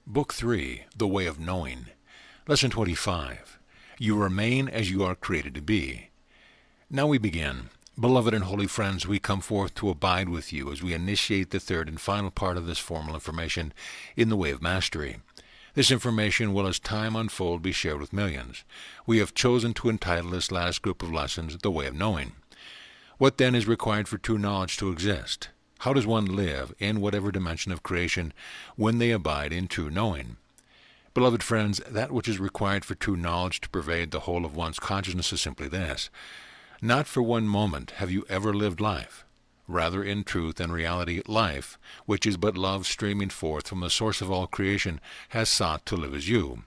Book 3, The Way of Knowing. Lesson 25. You remain as you are created to be. Now we begin. Beloved and holy friends, we come forth to abide with you as we initiate the third and final part of this formal information in the way of mastery. This information will, as time unfolds, be shared with millions. We have chosen to entitle this last group of lessons, The Way of Knowing. What then is required for true knowledge to exist? How does one live in whatever dimension of creation when they abide in true knowing? Beloved friends, that which is required for true knowledge to pervade the whole of one's consciousness is simply this. Not for one moment have you ever lived life. Rather, in truth and reality, life, which is but love streaming forth from the source of all creation, has sought to live as you.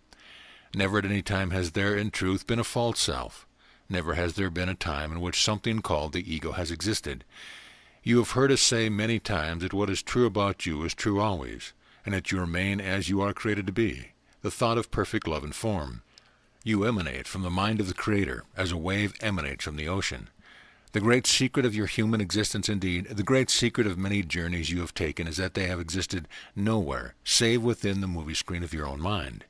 Never at any time has there, in truth, been a false self. Never has there been a time in which something called the ego has existed. You have heard us say many times that what is true about you is true always, and that you remain as you are created to be, the thought of perfect love and form. You emanate from the mind of the Creator, as a wave emanates from the ocean. The great secret of your human existence, indeed, the great secret of many journeys you have taken, is that they have existed nowhere, save within the movie screen of your own mind.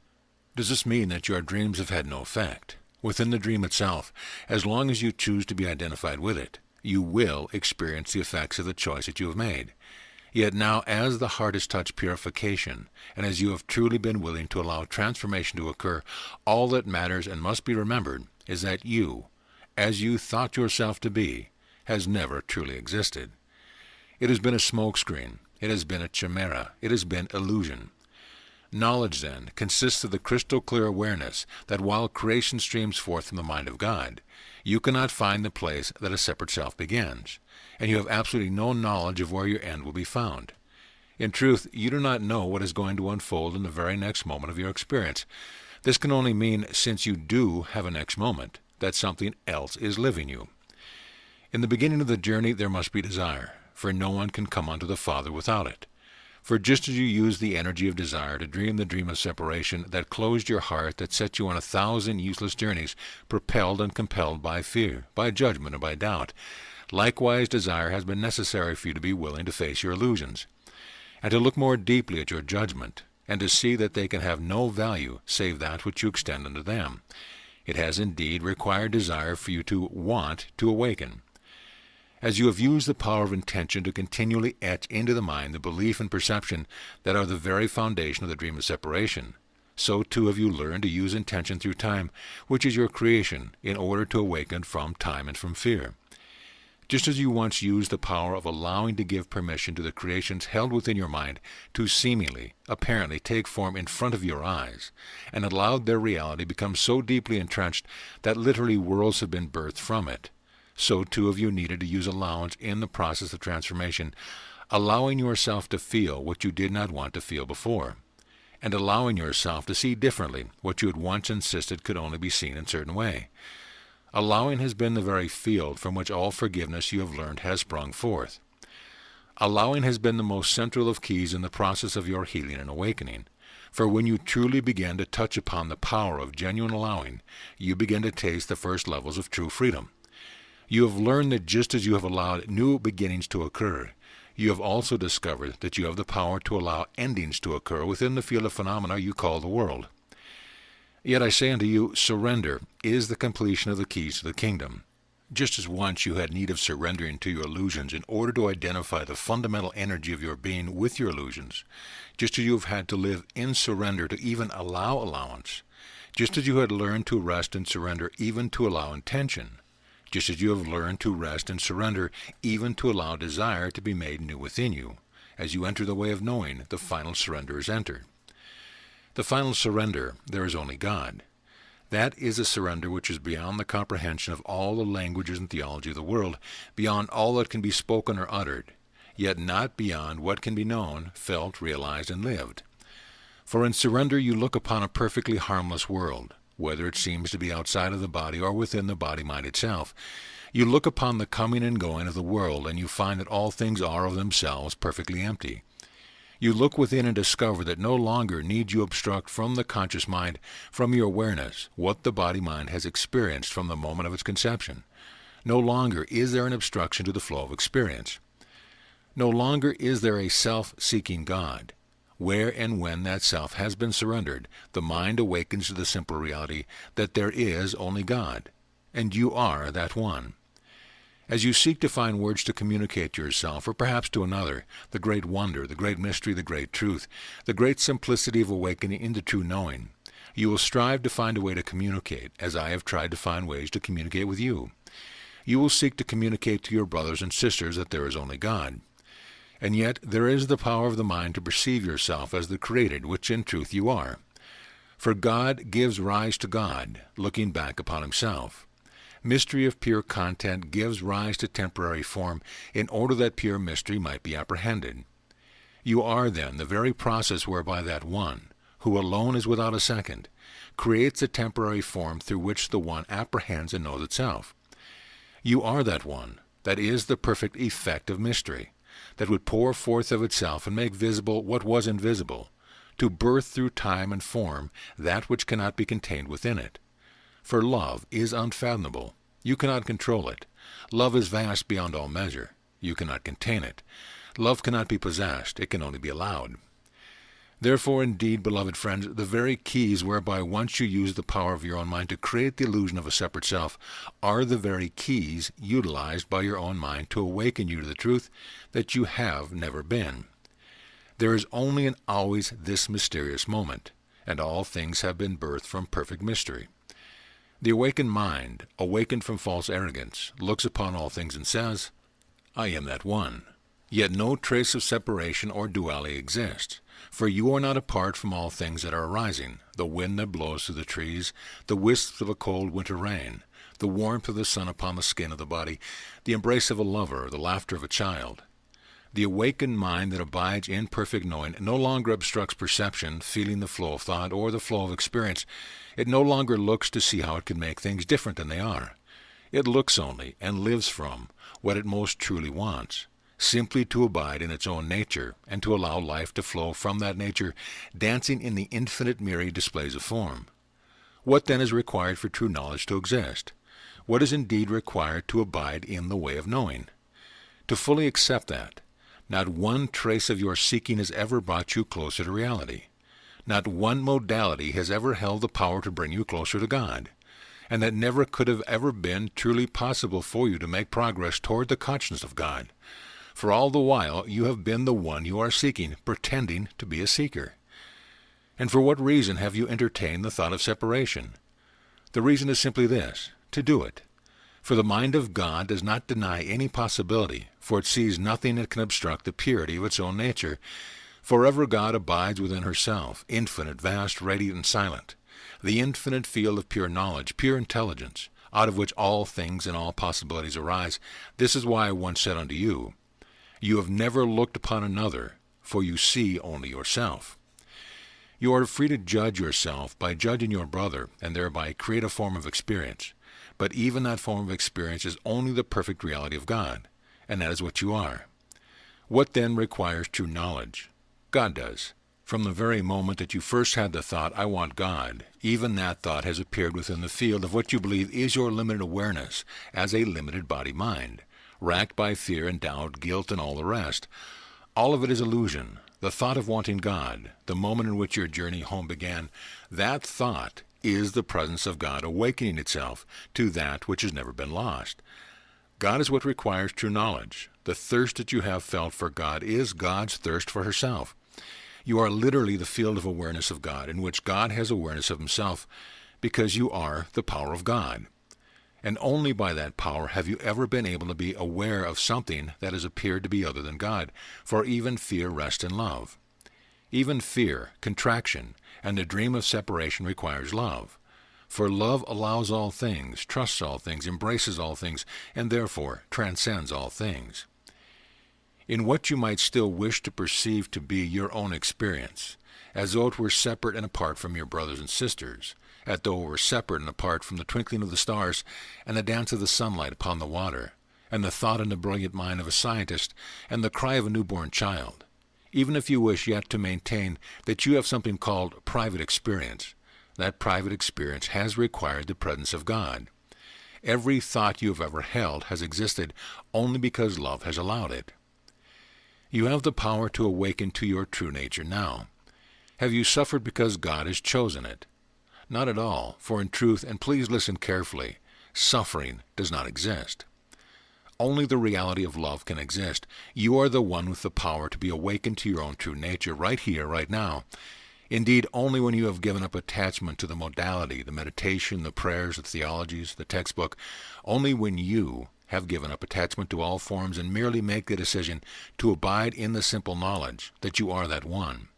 Does this mean that your dreams have had no effect? Within the dream itself, as long as you choose to be identified with it, you will experience the effects of the choice that you have made. Yet now, as the heart has touched purification, and as you have truly been willing to allow transformation to occur, all that matters and must be remembered is that you, as you thought yourself to be, has never truly existed. It has been a smokescreen. It has been a chimera. It has been illusion. Knowledge, then, consists of the crystal-clear awareness that while creation streams forth from the mind of God, you cannot find the place that a separate self begins, and you have absolutely no knowledge of where your end will be found. In truth, you do not know what is going to unfold in the very next moment of your experience. This can only mean, since you do have a next moment, that something else is living you. In the beginning of the journey there must be desire, for no one can come unto the Father without it. For just as you used the energy of desire to dream the dream of separation that closed your heart, that set you on 1,000 useless journeys, propelled and compelled by fear, by judgment, and by doubt, likewise desire has been necessary for you to be willing to face your illusions, and to look more deeply at your judgment, and to see that they can have no value save that which you extend unto them. It has indeed required desire for you to want to awaken. As you have used the power of intention to continually etch into the mind the belief and perception that are the very foundation of the dream of separation, so too have you learned to use intention through time, which is your creation, in order to awaken from time and from fear. Just as you once used the power of allowing to give permission to the creations held within your mind to seemingly, apparently take form in front of your eyes, and allowed their reality become so deeply entrenched that literally worlds have been birthed from it, so too have you needed to use allowance in the process of transformation, allowing yourself to feel what you did not want to feel before, and allowing yourself to see differently what you had once insisted could only be seen in a certain way. Allowing has been the very field from which all forgiveness you have learned has sprung forth. Allowing has been the most central of keys in the process of your healing and awakening, for when you truly begin to touch upon the power of genuine allowing, you begin to taste the first levels of true freedom. You have learned that just as you have allowed new beginnings to occur, you have also discovered that you have the power to allow endings to occur within the field of phenomena you call the world. Yet I say unto you, surrender is the completion of the keys to the kingdom. Just as once you had need of surrendering to your illusions in order to identify the fundamental energy of your being with your illusions, just as you have had to live in surrender to even allow allowance, just as you had learned to rest and surrender even to allow intention, just as you have learned to rest and surrender even to allow desire to be made new within you, as you enter the way of knowing, the final surrender is entered. The final surrender, there is only God. That is a surrender which is beyond the comprehension of all the languages and theology of the world, beyond all that can be spoken or uttered, yet not beyond what can be known, felt, realized, and lived. For in surrender you look upon a perfectly harmless world, whether it seems to be outside of the body or within the body-mind itself. You look upon the coming and going of the world, and you find that all things are of themselves perfectly empty. You look within and discover that no longer need you obstruct from the conscious mind, from your awareness, what the body-mind has experienced from the moment of its conception. No longer is there an obstruction to the flow of experience. No longer is there a self-seeking God. Where and when that self has been surrendered, the mind awakens to the simple reality that there is only God, and you are that one. As you seek to find words to communicate to yourself, or perhaps to another, the great wonder, the great mystery, the great truth, the great simplicity of awakening into true knowing, you will strive to find a way to communicate, as I have tried to find ways to communicate with you. You will seek to communicate to your brothers and sisters that there is only God. And yet there is the power of the mind to perceive yourself as the created, which in truth you are. For God gives rise to God, looking back upon himself. Mystery of pure content gives rise to temporary form in order that pure mystery might be apprehended. You are then the very process whereby that one, who alone is without a second, creates a temporary form through which the one apprehends and knows itself. You are that one, that is the perfect effect of mystery, that would pour forth of itself and make visible what was invisible, to birth through time and form that which cannot be contained within it. For love is unfathomable. You cannot control it. Love is vast beyond all measure. You cannot contain it. Love cannot be possessed. It can only be allowed. Therefore, indeed, beloved friends, the very keys whereby once you use the power of your own mind to create the illusion of a separate self are the very keys utilized by your own mind to awaken you to the truth that you have never been. There is only and always this mysterious moment, and all things have been birthed from perfect mystery. The awakened mind, awakened from false arrogance, looks upon all things and says, I am that one. Yet no trace of separation or duality exists, for you are not apart from all things that are arising, the wind that blows through the trees, the wisps of a cold winter rain, the warmth of the sun upon the skin of the body, the embrace of a lover, the laughter of a child. The awakened mind that abides in perfect knowing no longer obstructs perception, feeling the flow of thought, or the flow of experience. It no longer looks to see how it can make things different than they are. It looks only, and lives from, what it most truly wants, simply to abide in its own nature, and to allow life to flow from that nature, dancing in the infinite myriad displays of form. What then is required for true knowledge to exist? What is indeed required to abide in the way of knowing? To fully accept that, not one trace of your seeking has ever brought you closer to reality. Not one modality has ever held the power to bring you closer to God, and that never could have ever been truly possible for you to make progress toward the consciousness of God. For all the while you have been the one you are seeking, pretending to be a seeker. And for what reason have you entertained the thought of separation? The reason is simply this, to do it. For the mind of God does not deny any possibility, for it sees nothing that can obstruct the purity of its own nature. Forever God abides within herself, infinite, vast, radiant, and silent, the infinite field of pure knowledge, pure intelligence, out of which all things and all possibilities arise. This is why I once said unto you, you have never looked upon another, for you see only yourself. You are free to judge yourself by judging your brother, and thereby create a form of experience. But even that form of experience is only the perfect reality of God, and that is what you are. What then requires true knowledge? God does. From the very moment that you first had the thought, I want God, even that thought has appeared within the field of what you believe is your limited awareness as a limited body-mind, racked by fear and doubt, guilt, and all the rest. All of it is illusion. The thought of wanting God, the moment in which your journey home began, that thought is the presence of God awakening itself to that which has never been lost. God is what requires true knowledge. The thirst that you have felt for God is God's thirst for herself. You are literally the field of awareness of God, in which God has awareness of himself, because you are the power of God. And only by that power have you ever been able to be aware of something that has appeared to be other than God, for even fear rests in love. Even fear, contraction, and the dream of separation requires love. For love allows all things, trusts all things, embraces all things, and therefore transcends all things. In what you might still wish to perceive to be your own experience, as though it were separate and apart from your brothers and sisters, as though it were separate and apart from the twinkling of the stars and the dance of the sunlight upon the water, and the thought and the brilliant mind of a scientist, and the cry of a newborn child. Even if you wish yet to maintain that you have something called private experience, that private experience has required the presence of God. Every thought you have ever held has existed only because love has allowed it. You have the power to awaken to your true nature now. Have you suffered because God has chosen it? Not at all, for in truth, and please listen carefully, suffering does not exist. Only the reality of love can exist. You are the one with the power to be awakened to your own true nature right here, right now. Indeed, only when you have given up attachment to the modality, the meditation, the prayers, the theologies, the textbook, only when you have given up attachment to all forms and merely make the decision to abide in the simple knowledge that you are that one,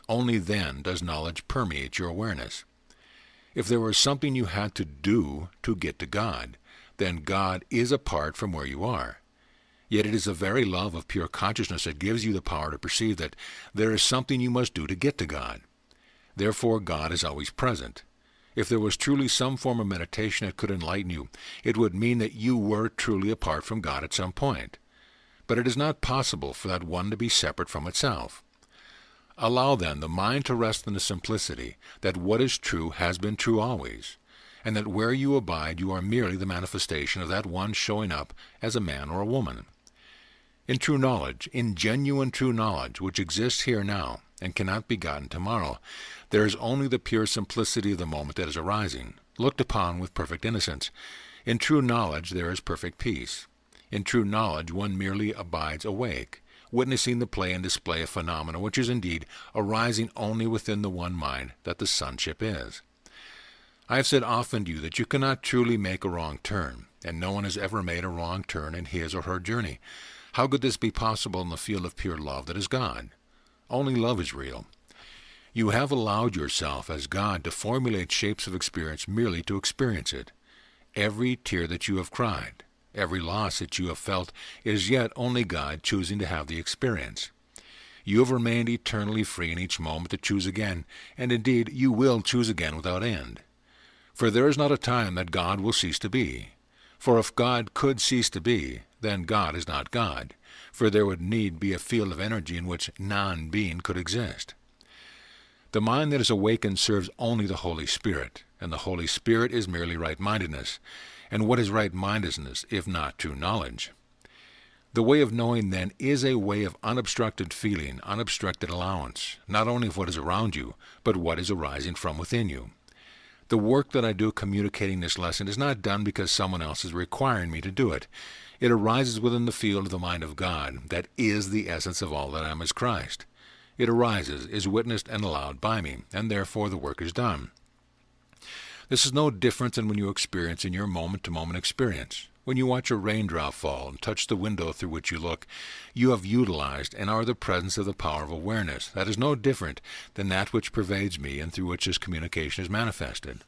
only then does knowledge permeate your awareness. If there was something you had to do to get to God, then God is apart from where you are. Yet it is the very love of pure consciousness that gives you the power to perceive that there is something you must do to get to God. Therefore, God is always present. If there was truly some form of meditation that could enlighten you, it would mean that you were truly apart from God at some point. But it is not possible for that one to be separate from itself. Allow then the mind to rest in the simplicity that what is true has been true always, and that where you abide you are merely the manifestation of that one showing up as a man or a woman. In true knowledge, in genuine true knowledge, which exists here now and cannot be gotten tomorrow, there is only the pure simplicity of the moment that is arising, looked upon with perfect innocence. In true knowledge there is perfect peace. In true knowledge one merely abides awake, witnessing the play and display of phenomena which is indeed arising only within the one mind that the sonship is. I have said often to you that you cannot truly make a wrong turn, and no one has ever made a wrong turn in his or her journey. How could this be possible in the field of pure love that is God? Only love is real. You have allowed yourself as God to formulate shapes of experience merely to experience it. Every tear that you have cried, every loss that you have felt, is yet only God choosing to have the experience. You have remained eternally free in each moment to choose again, and indeed you will choose again without end. For there is not a time that God will cease to be. For if God could cease to be, then God is not God, for there would need be a field of energy in which non-being could exist. The mind that is awakened serves only the Holy Spirit, and the Holy Spirit is merely right-mindedness. And what is right-mindedness if not true knowledge? The way of knowing, then, is a way of unobstructed feeling, unobstructed allowance, not only of what is around you, but what is arising from within you. The work that I do communicating this lesson is not done because someone else is requiring me to do it. It arises within the field of the mind of God, that is the essence of all that I am as Christ. It arises, is witnessed and allowed by me, and therefore the work is done. This is no different than when you experience in your moment-to-moment experience. When you watch a raindrop fall and touch the window through which you look, you have utilized and are the presence of the power of awareness. That is no different than that which pervades me and through which this communication is manifested.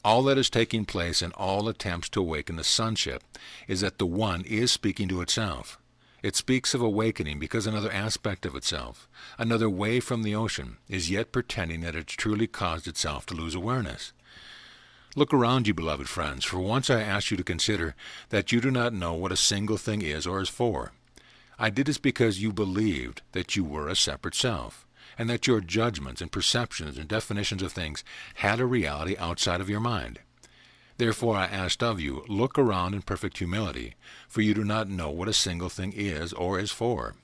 All that is taking place in all attempts to awaken the sonship is that the one is speaking to itself. It speaks of awakening because another aspect of itself, another wave from the ocean, is yet pretending that it truly caused itself to lose awareness. Look around you, beloved friends, for once I ask you to consider that you do not know what a single thing is or is for. I did this because you believed that you were a separate self, and that your judgments and perceptions and definitions of things had a reality outside of your mind. Therefore I asked of you, look around in perfect humility, for you do not know what a single thing is or is for.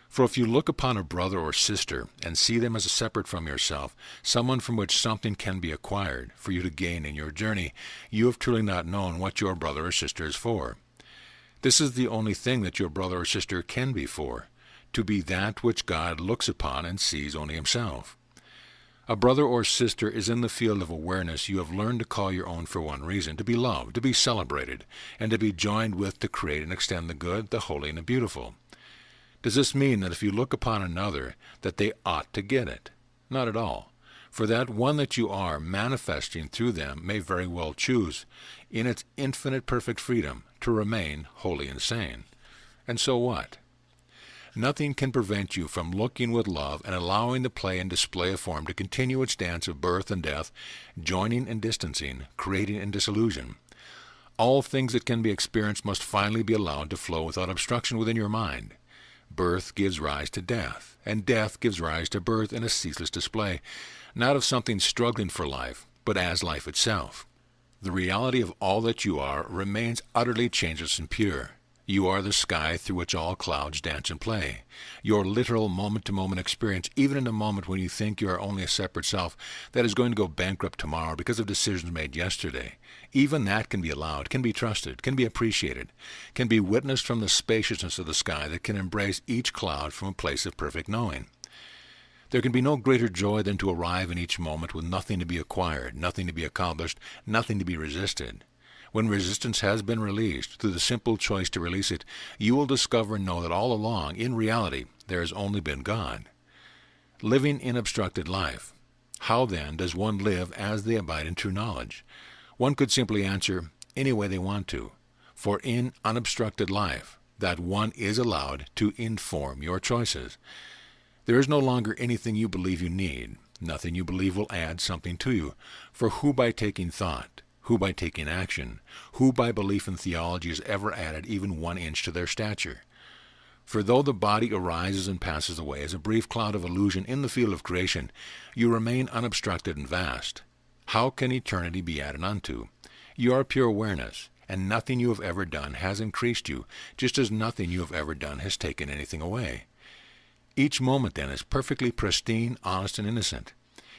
For if you look upon a brother or sister and see them as separate from yourself, someone from which something can be acquired for you to gain in your journey, you have truly not known what your brother or sister is for. This is the only thing that your brother or sister can be for, to be that which God looks upon and sees only himself. A brother or sister is in the field of awareness you have learned to call your own for one reason, to be loved, to be celebrated, and to be joined with to create and extend the good, the holy, and the beautiful. Does this mean that if you look upon another, that they ought to get it? Not at all. For that one that you are manifesting through them may very well choose, in its infinite perfect freedom, to remain holy and sane. And so what? Nothing can prevent you from looking with love and allowing the play and display of form to continue its dance of birth and death, joining and distancing, creating and dissolution. All things that can be experienced must finally be allowed to flow without obstruction within your mind. Birth gives rise to death, and death gives rise to birth in a ceaseless display, not of something struggling for life, but as life itself. The reality of all that you are remains utterly changeless and pure. You are the sky through which all clouds dance and play. Your literal moment-to-moment experience, even in a moment when you think you are only a separate self that is going to go bankrupt tomorrow because of decisions made yesterday, even that can be allowed, can be trusted, can be appreciated, can be witnessed from the spaciousness of the sky that can embrace each cloud from a place of perfect knowing. There can be no greater joy than to arrive in each moment with nothing to be acquired, nothing to be accomplished, nothing to be resisted. When resistance has been released, through the simple choice to release it, you will discover and know that all along, in reality, there has only been God. Living in obstructed life. How then does one live as they abide in true knowledge? One could simply answer, any way they want to. For in unobstructed life, that one is allowed to inform your choices. There is no longer anything you believe you need, nothing you believe will add something to you. For who by taking thought, who by taking action, who by belief in theology has ever added even 1 inch to their stature? For though the body arises and passes away as a brief cloud of illusion in the field of creation, you remain unobstructed and vast. How can eternity be added unto? You are pure awareness, and nothing you have ever done has increased you, just as nothing you have ever done has taken anything away. Each moment, then, is perfectly pristine, honest, and innocent.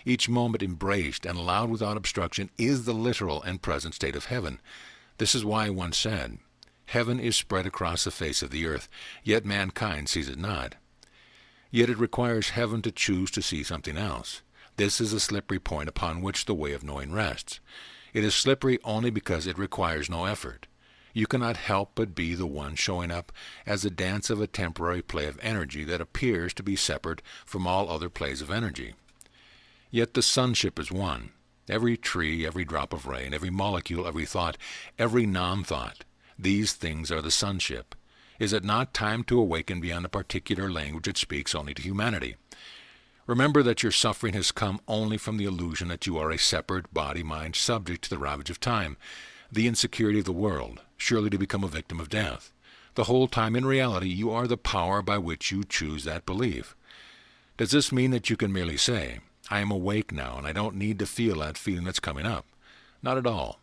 Each moment embraced and allowed without obstruction is the literal and present state of heaven. This is why I once said, heaven is spread across the face of the earth, yet mankind sees it not. Yet it requires heaven to choose to see something else. This is a slippery point upon which the way of knowing rests. It is slippery only because it requires no effort. You cannot help but be the one showing up as the dance of a temporary play of energy that appears to be separate from all other plays of energy. Yet the sonship is one. Every tree, every drop of rain, every molecule, every thought, every non-thought, these things are the sonship. Is it not time to awaken beyond a particular language that speaks only to humanity? Remember that your suffering has come only from the illusion that you are a separate body-mind subject to the ravage of time, the insecurity of the world, surely to become a victim of death. The whole time in reality you are the power by which you choose that belief. Does this mean that you can merely say, I am awake now, and I don't need to feel that feeling that's coming up? Not at all.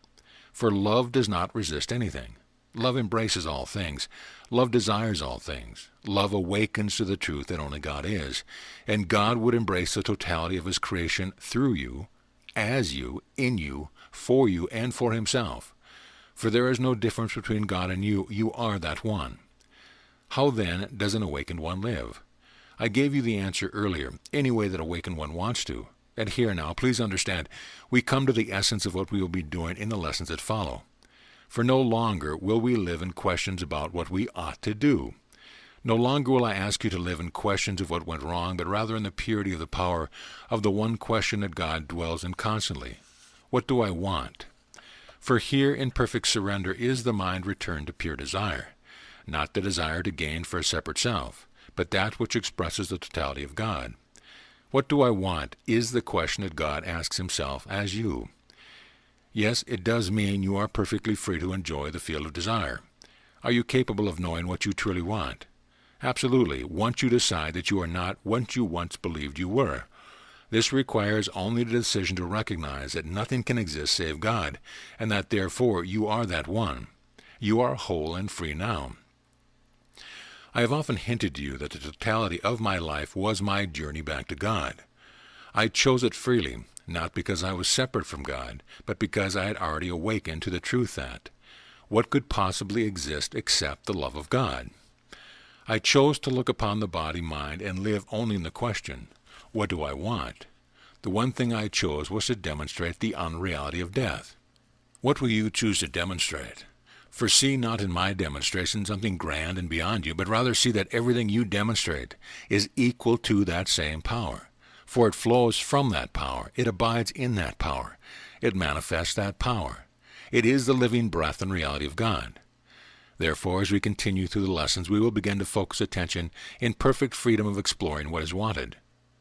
For love does not resist anything. Love embraces all things. Love desires all things. Love awakens to the truth that only God is. And God would embrace the totality of His creation through you, as you, in you, for you, and for Himself. For there is no difference between God and you. You are that one. How then does an awakened one live? I gave you the answer earlier, any way that awakened one wants to. And here now, please understand, we come to the essence of what we will be doing in the lessons that follow. For no longer will we live in questions about what we ought to do. No longer will I ask you to live in questions of what went wrong, but rather in the purity of the power of the one question that God dwells in constantly. What do I want? For here in perfect surrender is the mind returned to pure desire, not the desire to gain for a separate self, but that which expresses the totality of God. What do I want is the question that God asks Himself as you. Yes, it does mean you are perfectly free to enjoy the field of desire. Are you capable of knowing what you truly want? Absolutely, once you decide that you are not what you once believed you were. This requires only the decision to recognize that nothing can exist save God, and that therefore you are that one. You are whole and free now. I have often hinted to you that the totality of my life was my journey back to God. I chose it freely, not because I was separate from God, but because I had already awakened to the truth that what could possibly exist except the love of God? I chose to look upon the body, mind, and live only in the question, what do I want? The one thing I chose was to demonstrate the unreality of death. What will you choose to demonstrate? For see not in my demonstration something grand and beyond you, but rather see that everything you demonstrate is equal to that same power. For it flows from that power. It abides in that power. It manifests that power. It is the living breath and reality of God. Therefore, as we continue through the lessons, we will begin to focus attention in perfect freedom of exploring what is wanted.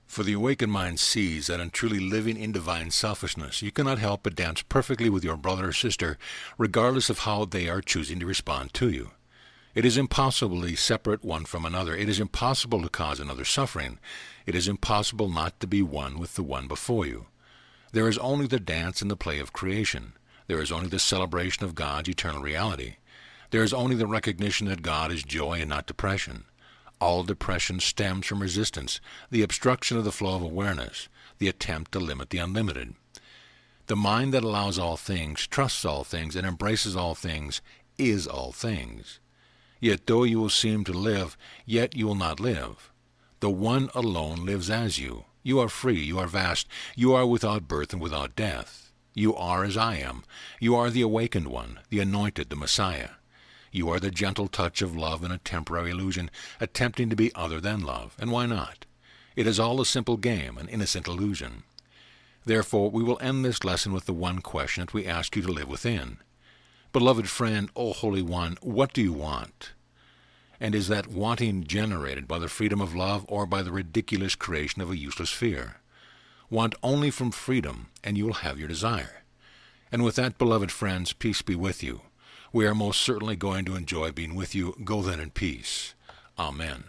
For the awakened mind sees that in truly living in divine selfishness, you cannot help but dance perfectly with your brother or sister, regardless of how they are choosing to respond to you. It is impossible to separate one from another. It is impossible to cause another suffering. It is impossible not to be one with the one before you. There is only the dance and the play of creation. There is only the celebration of God's eternal reality. There is only the recognition that God is joy and not depression. All depression stems from resistance, the obstruction of the flow of awareness, the attempt to limit the unlimited. The mind that allows all things, trusts all things, and embraces all things is all things. Yet though you will seem to live, yet you will not live. The One alone lives as you. You are free, you are vast, you are without birth and without death. You are as I am. You are the awakened one, the anointed, the Messiah. You are the gentle touch of love in a temporary illusion, attempting to be other than love. And why not? It is all a simple game, an innocent illusion. Therefore, we will end this lesson with the one question that we ask you to live within. Beloved friend, O Holy One, what do you want? And is that wanting generated by the freedom of love or by the ridiculous creation of a useless fear? Want only from freedom, and you will have your desire. And with that, beloved friends, peace be with you. We are most certainly going to enjoy being with you. Go then in peace. Amen.